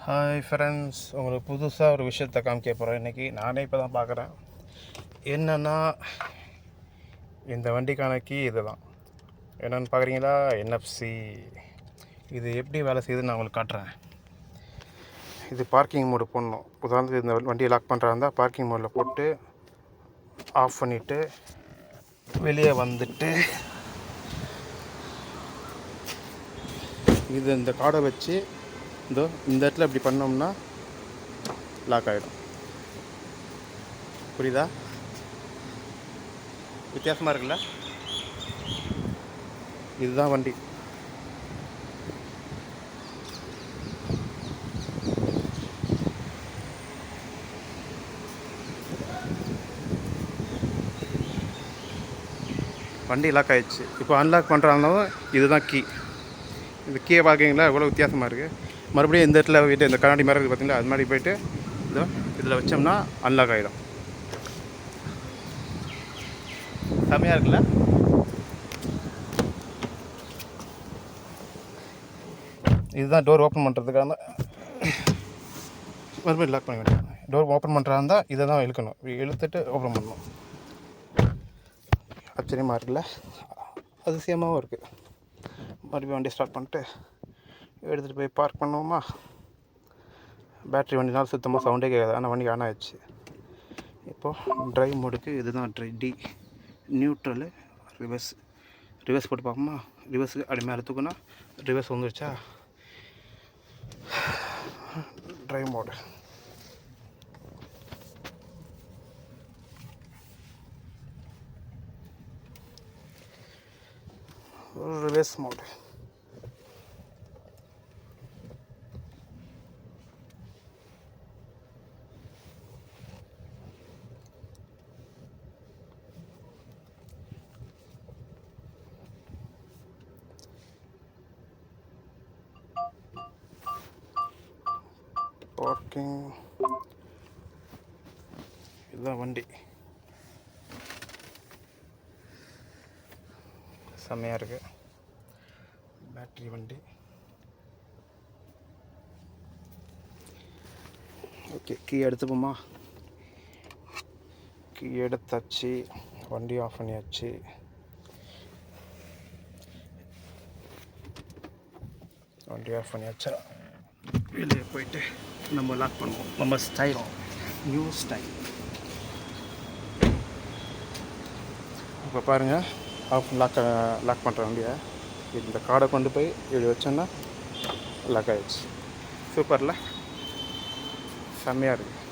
Hi friends, உங்களுக்கு புதுசாக ஒரு விஷயத்தை காமிக்க போகிறேன். இன்றைக்கி நானே இப்போ தான் பார்க்குறேன். என்னென்னா, இந்த வண்டிக்கான கீ இது தான். என்னென்னு பார்க்குறீங்களா? NFC. இது எப்படி வேலை செய்யுதுன்னு நான் உங்களுக்கு காட்டுறேன். இது பார்க்கிங் மோடு போடணும். உதாரணத்துக்கு இந்த வண்டியை லாக் பண்ணுறா இருந்தால் பார்க்கிங் மோடில் போட்டு ஆஃப் பண்ணிவிட்டு வெளியே வந்துட்டு இது இந்த கார்டை வச்சு இந்த இடத்துல இப்படி பண்ணோம்னா லாக் ஆகிடும். புரியுதா? வித்தியாசமாக இருக்குல்ல? இதுதான் வண்டி. வண்டி லாக் ஆகிடுச்சு. இப்போ அன்லாக் பண்ணுறாலும் இதுதான் கீ. இந்த கீயை பார்க்குறீங்களா? எவ்வளோ வித்தியாசமாக இருக்குது. மறுபடியும் இந்த இடத்துல போய்ட்டு இந்த கண்ணாடி மாதிரி இருக்குது பார்த்தீங்களா, அது மாதிரி போய்ட்டு இதில் வச்சோம்னா அன்லாக் ஆகிடும். செம்மையாக இருக்குல்ல? இதுதான் டோர் ஓப்பன் பண்ணுறதுக்காக. மறுபடியும் லாக் பண்ண வேண்டியது. டோர் ஓப்பன் பண்ணுறதா இருந்தால் இதை தான் இழுக்கணும். இழுத்துட்டு ஓப்பன் பண்ணணும். ஆச்சரியமாக இருக்குல்ல? அதிசயமாகவும் இருக்குது. மறுபடியும் வண்டி ஸ்டார்ட் பண்ணிட்டு எடுத்துகிட்டு போய் பார்க் பண்ணுவோமா? பேட்ரி வண்டினாலும் சுத்தமாக சவுண்டே கேட்காது. ஆனால் வண்டி ஆன் ஆகிடுச்சு. இப்போது ட்ரைவ் மோடுக்கு இதுதான் டி. நியூட்ரலு, ரிவர்ஸ் போட்டு பார்ப்போமா? ரிவர்ஸுக்கு அப்படி மேலே தூக்குனா ரிவர்ஸ் வந்துருச்சா? Drive mode. Reverse mode. Parking. இதுதான் வண்டி. செம்மையாக இருக்குது. பேட்ரி வண்டி. Okay, key எடுத்துப்போமா? கீ எடுத்தாச்சு. வண்டி ஆஃப் பண்ணியாச்சு. வண்டி ஆஃப் பண்ணியாச்சா? வெளியே போயிட்டு நம்ம லாக் பண்ணுவோம். நம்ம ஸ்டைல், நியூ ஸ்டைல். இப்போ பாருங்கள், லாக் பண்ணுற வண்டியை இந்த கார்டை கொண்டு போய் இப்படி வச்சோன்னா லாக் ஆகிடுச்சு. சூப்பரில்? செம்மையாக இருக்குது.